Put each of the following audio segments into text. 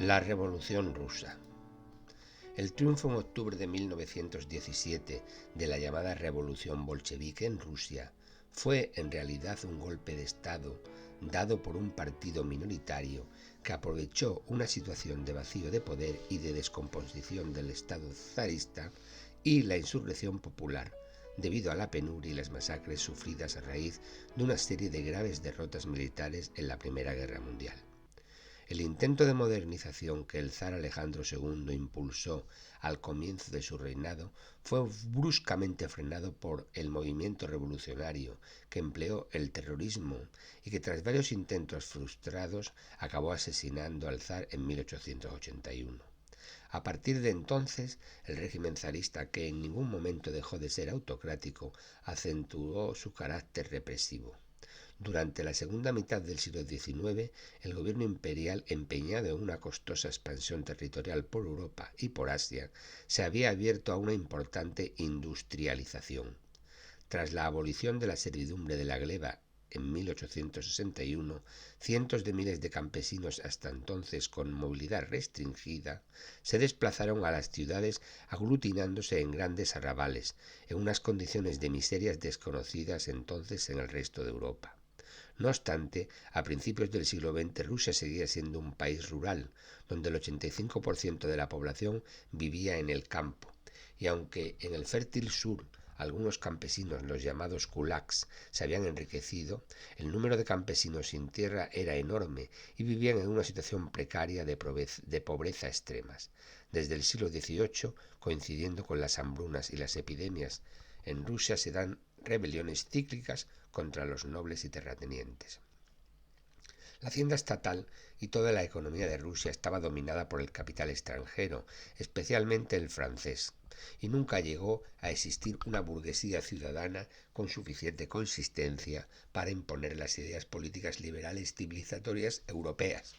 La Revolución Rusa. El triunfo en octubre de 1917 de la llamada Revolución Bolchevique en Rusia fue en realidad un golpe de Estado dado por un partido minoritario que aprovechó una situación de vacío de poder y de descomposición del Estado zarista y la insurrección popular, debido a la penuria y las masacres sufridas a raíz de una serie de graves derrotas militares en la Primera Guerra Mundial. El intento de modernización que el zar Alejandro II impulsó al comienzo de su reinado fue bruscamente frenado por el movimiento revolucionario, que empleó el terrorismo y que tras varios intentos frustrados acabó asesinando al zar en 1881. A partir de entonces, el régimen zarista, que en ningún momento dejó de ser autocrático, acentuó su carácter represivo. Durante la segunda mitad del siglo XIX, el gobierno imperial, empeñado en una costosa expansión territorial por Europa y por Asia, se había abierto a una importante industrialización. Tras la abolición de la servidumbre de la gleba en 1861, cientos de miles de campesinos hasta entonces con movilidad restringida se desplazaron a las ciudades aglutinándose en grandes arrabales, en unas condiciones de miserias desconocidas entonces en el resto de Europa. No obstante, a principios del siglo XX Rusia seguía siendo un país rural, donde el 85% de la población vivía en el campo, y aunque en el fértil sur algunos campesinos, los llamados kulaks, se habían enriquecido, el número de campesinos sin tierra era enorme y vivían en una situación precaria de pobreza extremas. Desde el siglo XVIII, coincidiendo con las hambrunas y las epidemias, en Rusia se dan rebeliones cíclicas contra los nobles y terratenientes. La hacienda estatal y toda la economía de Rusia estaba dominada por el capital extranjero, especialmente el francés, y nunca llegó a existir una burguesía ciudadana con suficiente consistencia para imponer las ideas políticas liberales civilizatorias europeas.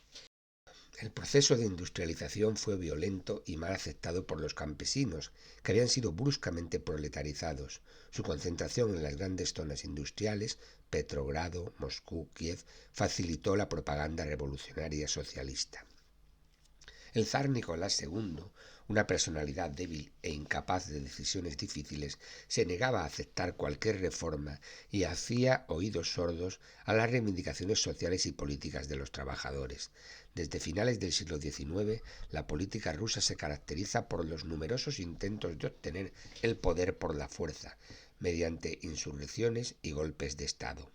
El proceso de industrialización fue violento y mal aceptado por los campesinos, que habían sido bruscamente proletarizados. Su concentración en las grandes zonas industriales, Petrogrado, Moscú, Kiev, facilitó la propaganda revolucionaria socialista. El zar Nicolás II, una personalidad débil e incapaz de decisiones difíciles, se negaba a aceptar cualquier reforma y hacía oídos sordos a las reivindicaciones sociales y políticas de los trabajadores. Desde finales del siglo XIX, la política rusa se caracteriza por los numerosos intentos de obtener el poder por la fuerza, mediante insurrecciones y golpes de Estado,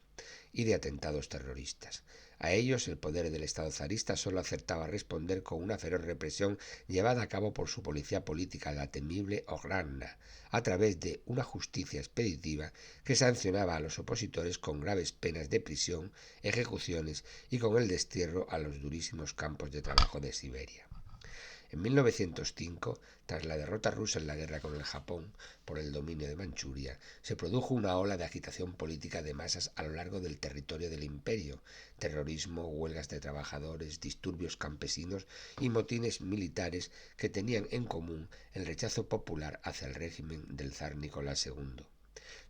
y de atentados terroristas. A ellos el poder del Estado zarista solo acertaba responder con una feroz represión llevada a cabo por su policía política, la temible Okhrana, a través de una justicia expeditiva que sancionaba a los opositores con graves penas de prisión, ejecuciones y con el destierro a los durísimos campos de trabajo de Siberia. En 1905, tras la derrota rusa en la guerra con el Japón por el dominio de Manchuria, se produjo una ola de agitación política de masas a lo largo del territorio del imperio: terrorismo, huelgas de trabajadores, disturbios campesinos y motines militares que tenían en común el rechazo popular hacia el régimen del zar Nicolás II.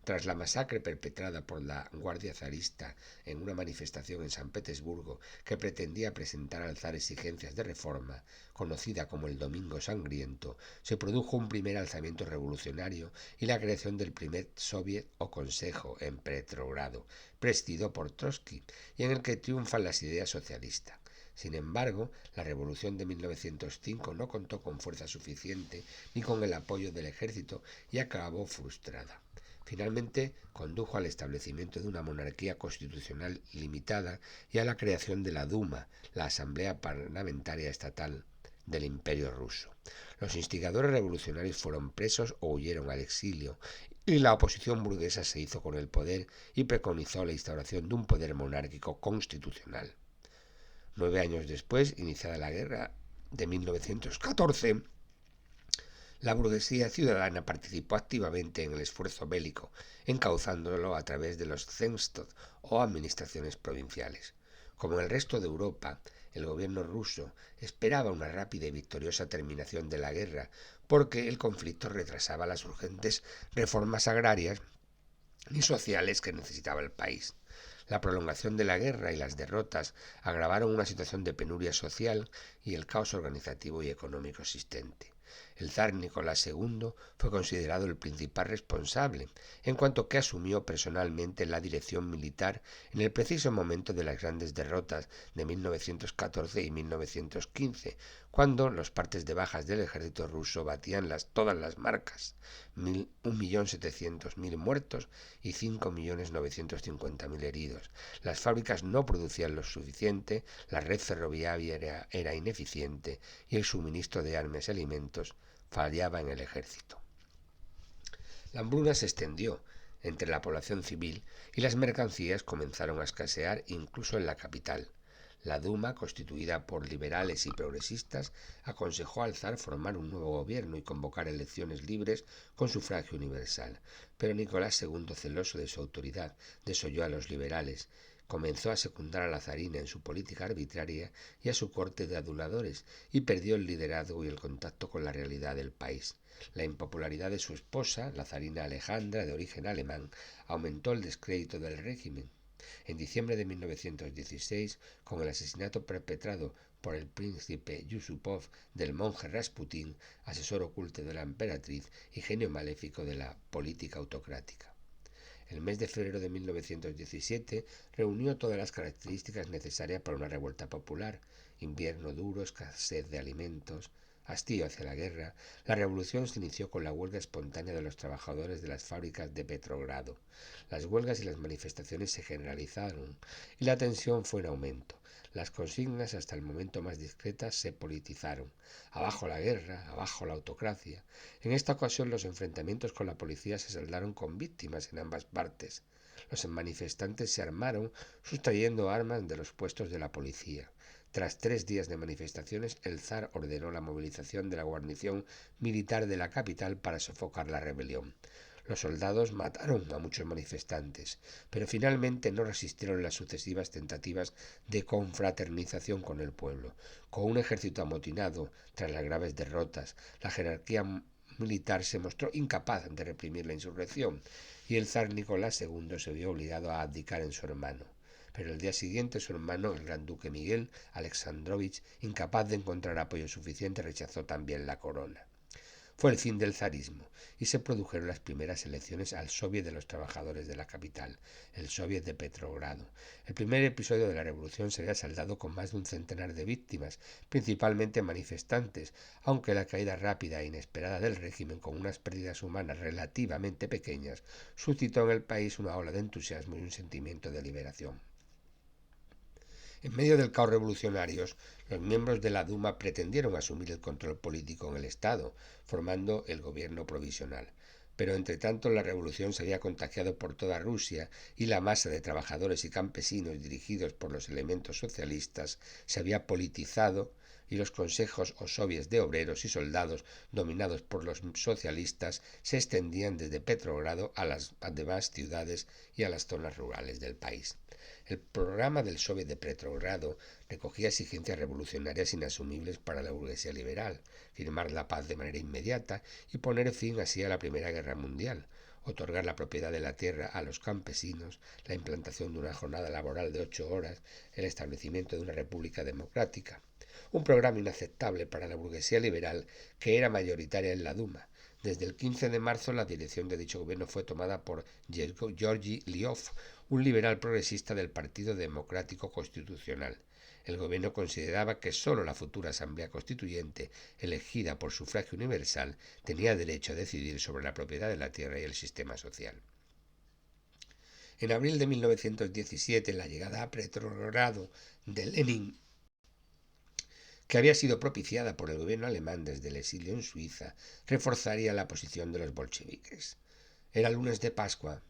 Tras la masacre perpetrada por la Guardia zarista en una manifestación en San Petersburgo que pretendía presentar al zar exigencias de reforma, conocida como el Domingo Sangriento, se produjo un primer alzamiento revolucionario y la creación del primer Soviet o Consejo en Petrogrado, presidido por Trotsky, y en el que triunfan las ideas socialistas. Sin embargo, la revolución de 1905 no contó con fuerza suficiente ni con el apoyo del ejército y acabó frustrada. Finalmente, condujo al establecimiento de una monarquía constitucional limitada y a la creación de la Duma, la Asamblea Parlamentaria Estatal del Imperio Ruso. Los instigadores revolucionarios fueron presos o huyeron al exilio, y la oposición burguesa se hizo con el poder y preconizó la instauración de un poder monárquico constitucional. 9 años después, iniciada la guerra de 1914, la burguesía ciudadana participó activamente en el esfuerzo bélico, encauzándolo a través de los Zemstvos o administraciones provinciales. Como en el resto de Europa, el gobierno ruso esperaba una rápida y victoriosa terminación de la guerra, porque el conflicto retrasaba las urgentes reformas agrarias y sociales que necesitaba el país. La prolongación de la guerra y las derrotas agravaron una situación de penuria social y el caos organizativo y económico existente. El zar Nicolás II fue considerado el principal responsable, en cuanto que asumió personalmente la dirección militar en el preciso momento de las grandes derrotas de 1914 y 1915, cuando los partes de bajas del ejército ruso batían todas las marcas: 1.700.000 muertos y 5.950.000 heridos. Las fábricas no producían lo suficiente, la red ferroviaria era ineficiente y el suministro de armas y alimentos fallaba en el ejército. La hambruna se extendió entre la población civil y las mercancías comenzaron a escasear incluso en la capital. La Duma, constituida por liberales y progresistas, aconsejó al zar formar un nuevo gobierno y convocar elecciones libres con sufragio universal, pero Nicolás II, celoso de su autoridad, desoyó a los liberales. Comenzó a secundar a la zarina en su política arbitraria y a su corte de aduladores, y perdió el liderazgo y el contacto con la realidad del país. La impopularidad de su esposa, la zarina Alejandra, de origen alemán, aumentó el descrédito del régimen. En diciembre de 1916, con el asesinato perpetrado por el príncipe Yusupov del monje Rasputín, asesor oculto de la emperatriz y genio maléfico de la política autocrática. El mes de febrero de 1917 reunió todas las características necesarias para una revuelta popular: invierno duro, escasez de alimentos, hastío hacia la guerra. La revolución se inició con la huelga espontánea de los trabajadores de las fábricas de Petrogrado. Las huelgas y las manifestaciones se generalizaron y la tensión fue en aumento. Las consignas, hasta el momento más discretas, se politizaron: abajo la guerra, abajo la autocracia. En esta ocasión los enfrentamientos con la policía se saldaron con víctimas en ambas partes. Los manifestantes se armaron sustrayendo armas de los puestos de la policía. Tras 3 días de manifestaciones, el zar ordenó la movilización de la guarnición militar de la capital para sofocar la rebelión. Los soldados mataron a muchos manifestantes, pero finalmente no resistieron las sucesivas tentativas de confraternización con el pueblo. Con un ejército amotinado tras las graves derrotas, la jerarquía militar se mostró incapaz de reprimir la insurrección y el zar Nicolás II se vio obligado a abdicar en su hermano. Pero el día siguiente su hermano, el gran duque Miguel Alexandrovich, incapaz de encontrar apoyo suficiente, rechazó también la corona. Fue el fin del zarismo y se produjeron las primeras elecciones al Soviet de los Trabajadores de la capital, el Soviet de Petrogrado. El primer episodio de la revolución se había saldado con más de un centenar de víctimas, principalmente manifestantes, aunque la caída rápida e inesperada del régimen, con unas pérdidas humanas relativamente pequeñas, suscitó en el país una ola de entusiasmo y un sentimiento de liberación. En medio del caos revolucionario, los miembros de la Duma pretendieron asumir el control político en el Estado, formando el gobierno provisional. Pero entretanto la revolución se había contagiado por toda Rusia y la masa de trabajadores y campesinos dirigidos por los elementos socialistas se había politizado, y los consejos o soviets de obreros y soldados dominados por los socialistas se extendían desde Petrogrado a las demás ciudades y a las zonas rurales del país. El programa del Soviet de Petrogrado recogía exigencias revolucionarias inasumibles para la burguesía liberal: firmar la paz de manera inmediata y poner fin así a la Primera Guerra Mundial, otorgar la propiedad de la tierra a los campesinos, la implantación de una jornada laboral de 8 horas, el establecimiento de una república democrática. Un programa inaceptable para la burguesía liberal, que era mayoritaria en la Duma. Desde el 15 de marzo la dirección de dicho gobierno fue tomada por Georgi Lyov, un liberal progresista del Partido Democrático Constitucional. El gobierno consideraba que sólo la futura Asamblea Constituyente, elegida por sufragio universal, tenía derecho a decidir sobre la propiedad de la tierra y el sistema social. En abril de 1917, la llegada a Petrogrado de Lenin, que había sido propiciada por el gobierno alemán desde el exilio en Suiza, reforzaría la posición de los bolcheviques. Era lunes de Pascua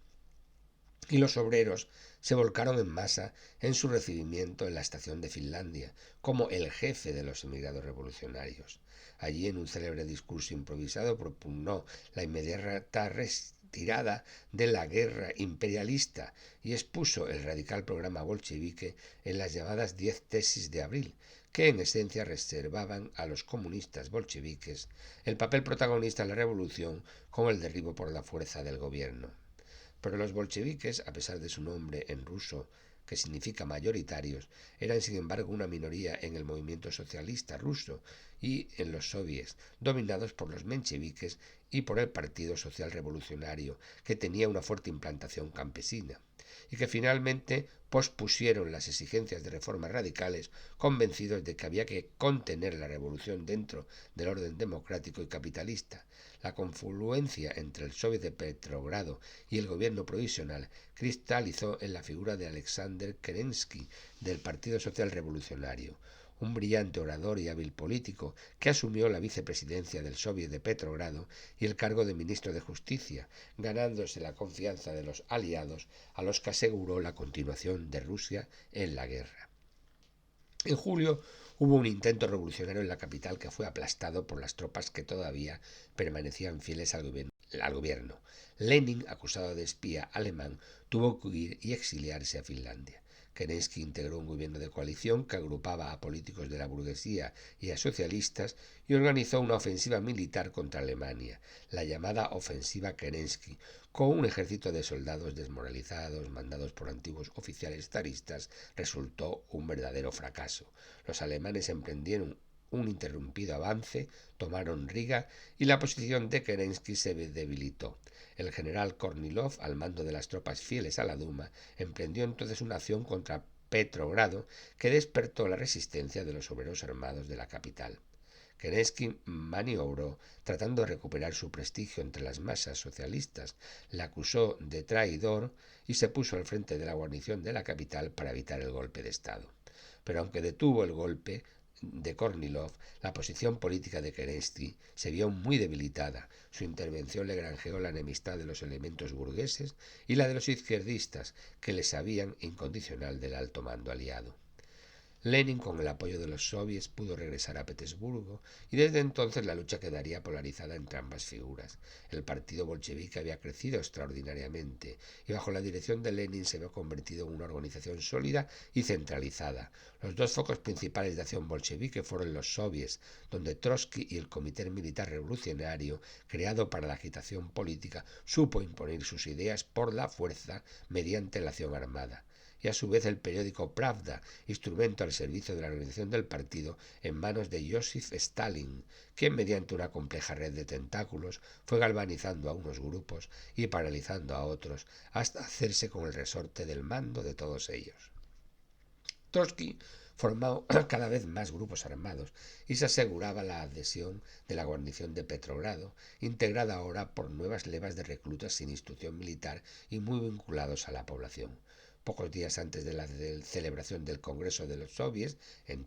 y los obreros se volcaron en masa en su recibimiento en la estación de Finlandia, como el jefe de los emigrados revolucionarios. Allí, en un célebre discurso improvisado, propugnó la inmediata retirada de la guerra imperialista y expuso el radical programa bolchevique en las llamadas 10 tesis de abril, que en esencia reservaban a los comunistas bolcheviques el papel protagonista en la revolución con el derribo por la fuerza del gobierno. Pero los bolcheviques, a pesar de su nombre en ruso que significa mayoritarios, eran sin embargo una minoría en el movimiento socialista ruso y en los soviets, dominados por los mencheviques y por el Partido Social Revolucionario, que tenía una fuerte implantación campesina, y que finalmente pospusieron las exigencias de reformas radicales, convencidos de que había que contener la revolución dentro del orden democrático y capitalista. La confluencia entre el Soviet de Petrogrado y el gobierno provisional cristalizó en la figura de Alexander Kerensky, del Partido Social Revolucionario, un brillante orador y hábil político que asumió la vicepresidencia del Soviet de Petrogrado y el cargo de ministro de Justicia, ganándose la confianza de los aliados, a los que aseguró la continuación de Rusia en la guerra. En julio hubo un intento revolucionario en la capital que fue aplastado por las tropas que todavía permanecían fieles al gobierno. Lenin, acusado de espía alemán, tuvo que huir y exiliarse a Finlandia. Kerensky integró un gobierno de coalición que agrupaba a políticos de la burguesía y a socialistas y organizó una ofensiva militar contra Alemania, la llamada Ofensiva Kerensky, con un ejército de soldados desmoralizados, mandados por antiguos oficiales zaristas. Resultó un verdadero fracaso. Los alemanes emprendieron un interrumpido avance, tomaron Riga y la posición de Kerensky se debilitó. El general Kornilov, al mando de las tropas fieles a la Duma, emprendió entonces una acción contra Petrogrado que despertó la resistencia de los obreros armados de la capital. Kerensky maniobró tratando de recuperar su prestigio entre las masas socialistas, la acusó de traidor y se puso al frente de la guarnición de la capital para evitar el golpe de Estado. Pero aunque detuvo el golpe de Kornilov, la posición política de Kerensky se vio muy debilitada. Su intervención le granjeó la enemistad de los elementos burgueses y la de los izquierdistas, que le sabían incondicional del alto mando aliado. Lenin, con el apoyo de los soviets, pudo regresar a Petersburgo y desde entonces la lucha quedaría polarizada entre ambas figuras. El partido bolchevique había crecido extraordinariamente y bajo la dirección de Lenin se había convertido en una organización sólida y centralizada. Los dos focos principales de acción bolchevique fueron los soviets, donde Trotsky y el Comité Militar Revolucionario, creado para la agitación política, supo imponer sus ideas por la fuerza mediante la acción armada, y a su vez el periódico Pravda, instrumento al servicio de la organización del partido, en manos de Joseph Stalin, quien mediante una compleja red de tentáculos fue galvanizando a unos grupos y paralizando a otros hasta hacerse con el resorte del mando de todos ellos. Trotsky formó cada vez más grupos armados y se aseguraba la adhesión de la guarnición de Petrogrado, integrada ahora por nuevas levas de reclutas sin instrucción militar y muy vinculados a la población. Pocos días antes de la celebración del Congreso de los Soviets de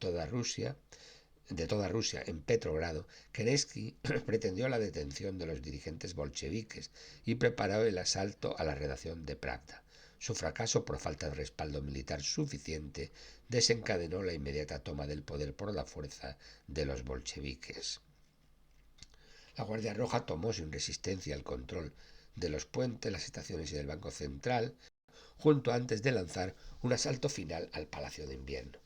toda Rusia, en Petrogrado, Kerensky pretendió la detención de los dirigentes bolcheviques y preparó el asalto a la redacción de Pravda. Su fracaso, por falta de respaldo militar suficiente, desencadenó la inmediata toma del poder por la fuerza de los bolcheviques. La Guardia Roja tomó sin resistencia el control de los puentes, las estaciones y del Banco Central, junto antes de lanzar un asalto final al Palacio de Invierno.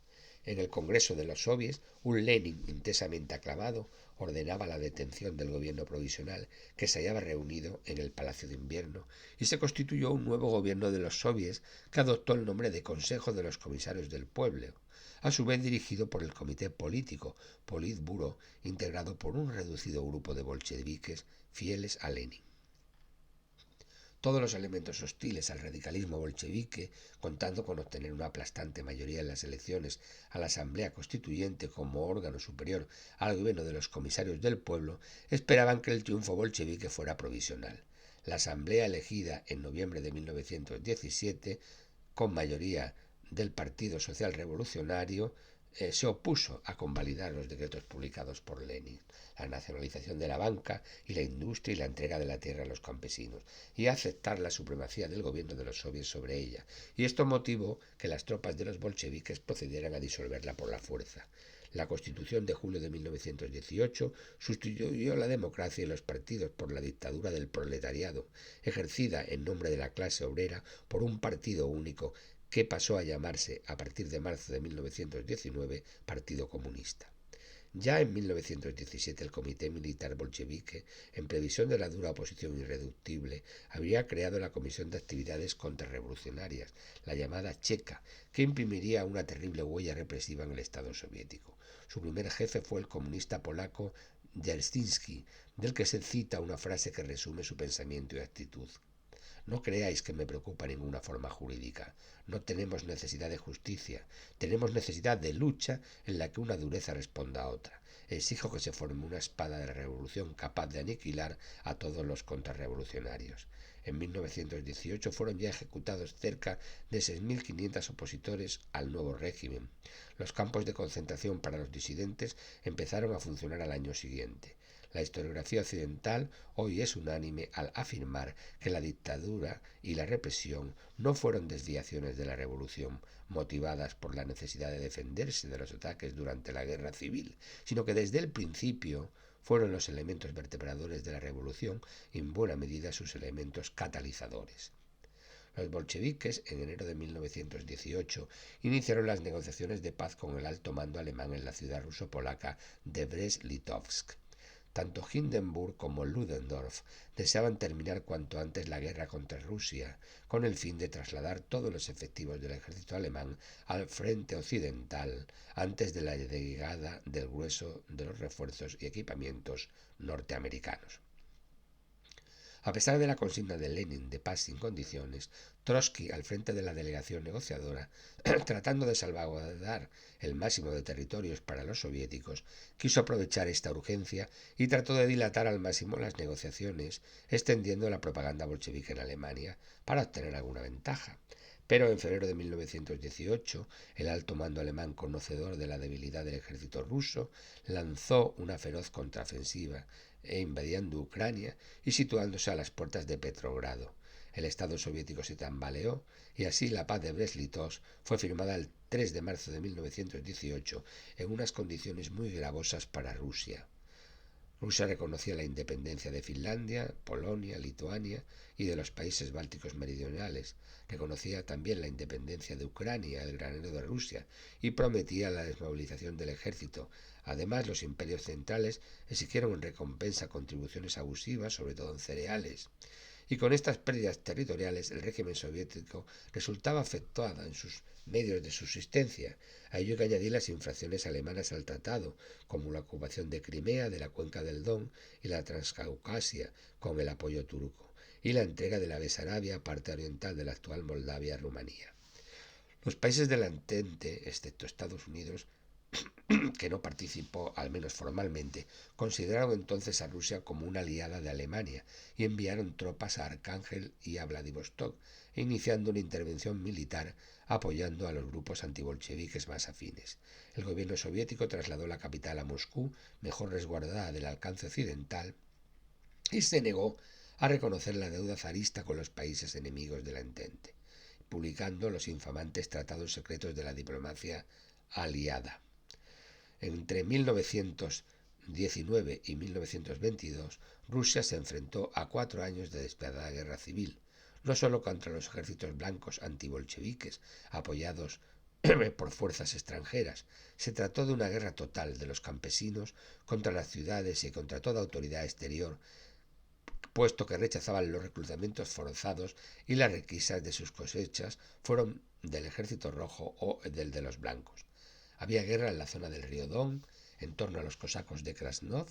En el Congreso de los Soviets, un Lenin intensamente aclamado ordenaba la detención del gobierno provisional que se hallaba reunido en el Palacio de Invierno y se constituyó un nuevo gobierno de los Soviets que adoptó el nombre de Consejo de los Comisarios del Pueblo, a su vez dirigido por el Comité Político, Politburo, integrado por un reducido grupo de bolcheviques fieles a Lenin. Todos los elementos hostiles al radicalismo bolchevique, contando con obtener una aplastante mayoría en las elecciones a la Asamblea Constituyente como órgano superior al gobierno de los comisarios del pueblo, esperaban que el triunfo bolchevique fuera provisional. La Asamblea, elegida en noviembre de 1917, con mayoría del Partido Social Revolucionario, se opuso a convalidar los decretos publicados por Lenin, la nacionalización de la banca y la industria y la entrega de la tierra a los campesinos, y a aceptar la supremacía del gobierno de los soviets sobre ella, y esto motivó que las tropas de los bolcheviques procedieran a disolverla por la fuerza. La Constitución de julio de 1918 sustituyó la democracia y los partidos por la dictadura del proletariado, ejercida en nombre de la clase obrera por un partido único que pasó a llamarse, a partir de marzo de 1919, Partido Comunista. Ya en 1917 el Comité Militar Bolchevique, en previsión de la dura oposición irreductible, había creado la Comisión de Actividades Contrarrevolucionarias, la llamada Checa, que imprimiría una terrible huella represiva en el Estado soviético. Su primer jefe fue el comunista polaco Jarzynski, del que se cita una frase que resume su pensamiento y actitud. No creáis que me preocupa ninguna forma jurídica. No tenemos necesidad de justicia. Tenemos necesidad de lucha en la que una dureza responda a otra. Exijo que se forme una espada de la revolución capaz de aniquilar a todos los contrarrevolucionarios. En 1918 fueron ya ejecutados cerca de 6.500 opositores al nuevo régimen. Los campos de concentración para los disidentes empezaron a funcionar al año siguiente. La historiografía occidental hoy es unánime al afirmar que la dictadura y la represión no fueron desviaciones de la revolución motivadas por la necesidad de defenderse de los ataques durante la guerra civil, sino que desde el principio fueron los elementos vertebradores de la revolución y en buena medida sus elementos catalizadores. Los bolcheviques, en enero de 1918, iniciaron las negociaciones de paz con el alto mando alemán en la ciudad ruso-polaca de Brest-Litovsk. Tanto Hindenburg como Ludendorff deseaban terminar cuanto antes la guerra contra Rusia, con el fin de trasladar todos los efectivos del ejército alemán al frente occidental antes de la llegada del grueso de los refuerzos y equipamientos norteamericanos. A pesar de la consigna de Lenin de paz sin condiciones, Trotsky, al frente de la delegación negociadora, tratando de salvaguardar el máximo de territorios para los soviéticos, quiso aprovechar esta urgencia y trató de dilatar al máximo las negociaciones, extendiendo la propaganda bolchevique en Alemania para obtener alguna ventaja. Pero en febrero de 1918, el alto mando alemán, conocedor de la debilidad del ejército ruso, lanzó una feroz contraofensiva invadiendo Ucrania y situándose a las puertas de Petrogrado. El Estado soviético se tambaleó y así la paz de Brest-Litovsk fue firmada el 3 de marzo de 1918 en unas condiciones muy gravosas para Rusia. Rusia reconocía la independencia de Finlandia, Polonia, Lituania y de los países bálticos meridionales. Reconocía también la independencia de Ucrania, el granero de Rusia, y prometía la desmovilización del ejército. Además, los imperios centrales exigieron en recompensa contribuciones abusivas, sobre todo en cereales. Y con estas pérdidas territoriales el régimen soviético resultaba afectado en sus medios de subsistencia. A ello hay que añadir las infracciones alemanas al tratado, como la ocupación de Crimea, de la cuenca del Don y la Transcaucasia, con el apoyo turco, y la entrega de la Besarabia, parte oriental de la actual Moldavia, a Rumanía. Los países del Entente, excepto Estados Unidos, que no participó, al menos formalmente, consideraron entonces a Rusia como una aliada de Alemania y enviaron tropas a Arcángel y a Vladivostok, iniciando una intervención militar apoyando a los grupos antibolcheviques más afines. El gobierno soviético trasladó la capital a Moscú, mejor resguardada del alcance occidental, y se negó a reconocer la deuda zarista con los países enemigos del Entente, publicando los infamantes tratados secretos de la diplomacia aliada. Entre 1919 y 1922, Rusia se enfrentó a 4 años de despiadada guerra civil, no solo contra los ejércitos blancos antibolcheviques, apoyados por fuerzas extranjeras. Se trató de una guerra total de los campesinos contra las ciudades y contra toda autoridad exterior, puesto que rechazaban los reclutamientos forzados y las requisas de sus cosechas fueron del ejército rojo o del de los blancos. Había guerra en la zona del río Don, en torno a los cosacos de Krasnov,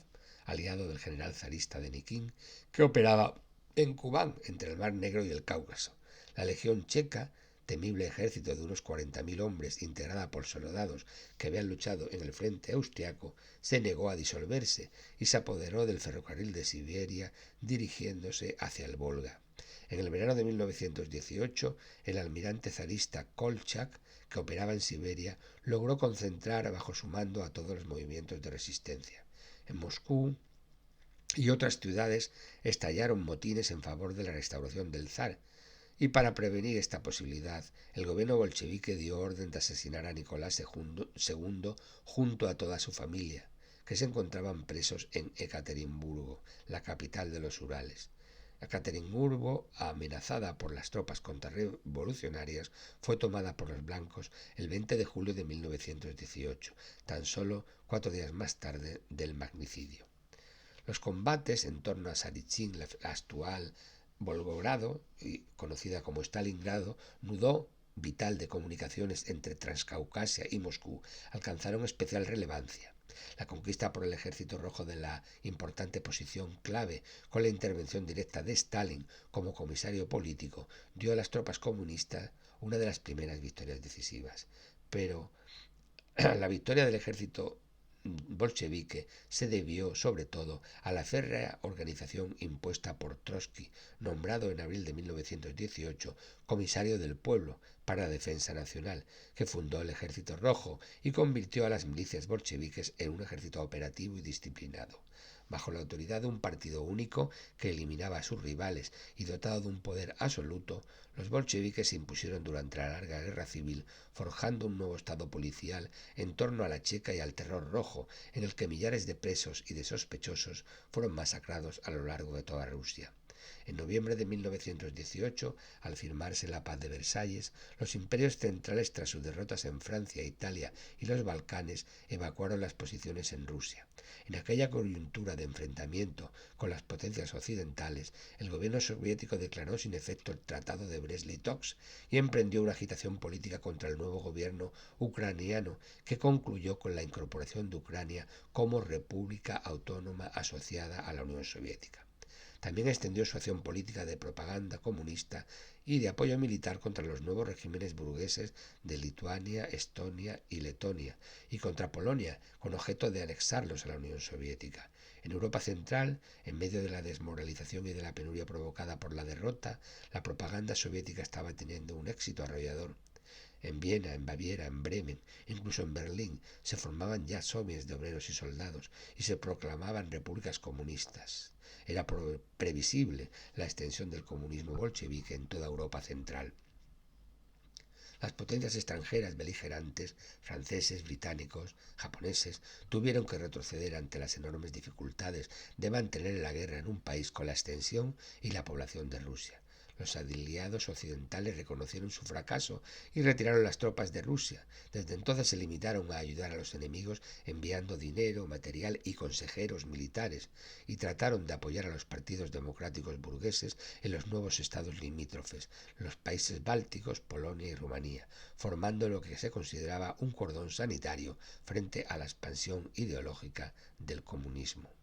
aliado del general zarista Denikin, que operaba en Kubán, entre el Mar Negro y el Cáucaso. La legión checa, temible ejército de unos 40.000 hombres, integrada por soldados que habían luchado en el frente austriaco, se negó a disolverse y se apoderó del ferrocarril de Siberia, dirigiéndose hacia el Volga. En el verano de 1918, el almirante zarista Kolchak, que operaba en Siberia, logró concentrar bajo su mando a todos los movimientos de resistencia. En Moscú y otras ciudades estallaron motines en favor de la restauración del zar, y para prevenir esta posibilidad, el gobierno bolchevique dio orden de asesinar a Nicolás II junto a toda su familia, que se encontraban presos en Ekaterimburgo, la capital de los Urales. Ekaterimburgo, amenazada por las tropas contrarrevolucionarias, fue tomada por los blancos el 20 de julio de 1918, tan solo 4 días más tarde del magnicidio. Los combates en torno a Sarichin, la actual Volgogrado, conocida como Stalingrado, nudo vital de comunicaciones entre Transcaucasia y Moscú, alcanzaron especial relevancia. La conquista por el Ejército Rojo de la importante posición clave, con la intervención directa de Stalin como comisario político, dio a las tropas comunistas una de las primeras victorias decisivas. Pero la victoria del ejército bolchevique se debió sobre todo a la férrea organización impuesta por Trotsky, nombrado en abril de 1918 comisario del pueblo para la defensa nacional, que fundó el Ejército Rojo y convirtió a las milicias bolcheviques en un ejército operativo y disciplinado. Bajo la autoridad de un partido único que eliminaba a sus rivales y dotado de un poder absoluto, los bolcheviques se impusieron durante la larga guerra civil, forjando un nuevo estado policial en torno a la Checa y al terror rojo, en el que millares de presos y de sospechosos fueron masacrados a lo largo de toda Rusia. En noviembre de 1918, al firmarse la Paz de Versalles, los imperios centrales, tras sus derrotas en Francia, Italia y los Balcanes, evacuaron las posiciones en Rusia. En aquella coyuntura de enfrentamiento con las potencias occidentales, el gobierno soviético declaró sin efecto el Tratado de Brest-Litovsk y emprendió una agitación política contra el nuevo gobierno ucraniano, que concluyó con la incorporación de Ucrania como república autónoma asociada a la Unión Soviética. También extendió su acción política de propaganda comunista y de apoyo militar contra los nuevos regímenes burgueses de Lituania, Estonia y Letonia, y contra Polonia, con objeto de anexarlos a la Unión Soviética. En Europa Central, en medio de la desmoralización y de la penuria provocada por la derrota, la propaganda soviética estaba teniendo un éxito arrollador. En Viena, en Baviera, en Bremen, incluso en Berlín, se formaban ya soviets de obreros y soldados y se proclamaban repúblicas comunistas. Era previsible la extensión del comunismo bolchevique en toda Europa Central. Las potencias extranjeras beligerantes, franceses, británicos, japoneses, tuvieron que retroceder ante las enormes dificultades de mantener la guerra en un país con la extensión y la población de Rusia. Los aliados occidentales reconocieron su fracaso y retiraron las tropas de Rusia. Desde entonces se limitaron a ayudar a los enemigos enviando dinero, material y consejeros militares, y trataron de apoyar a los partidos democráticos burgueses en los nuevos estados limítrofes, los países bálticos, Polonia y Rumanía, formando lo que se consideraba un cordón sanitario frente a la expansión ideológica del comunismo.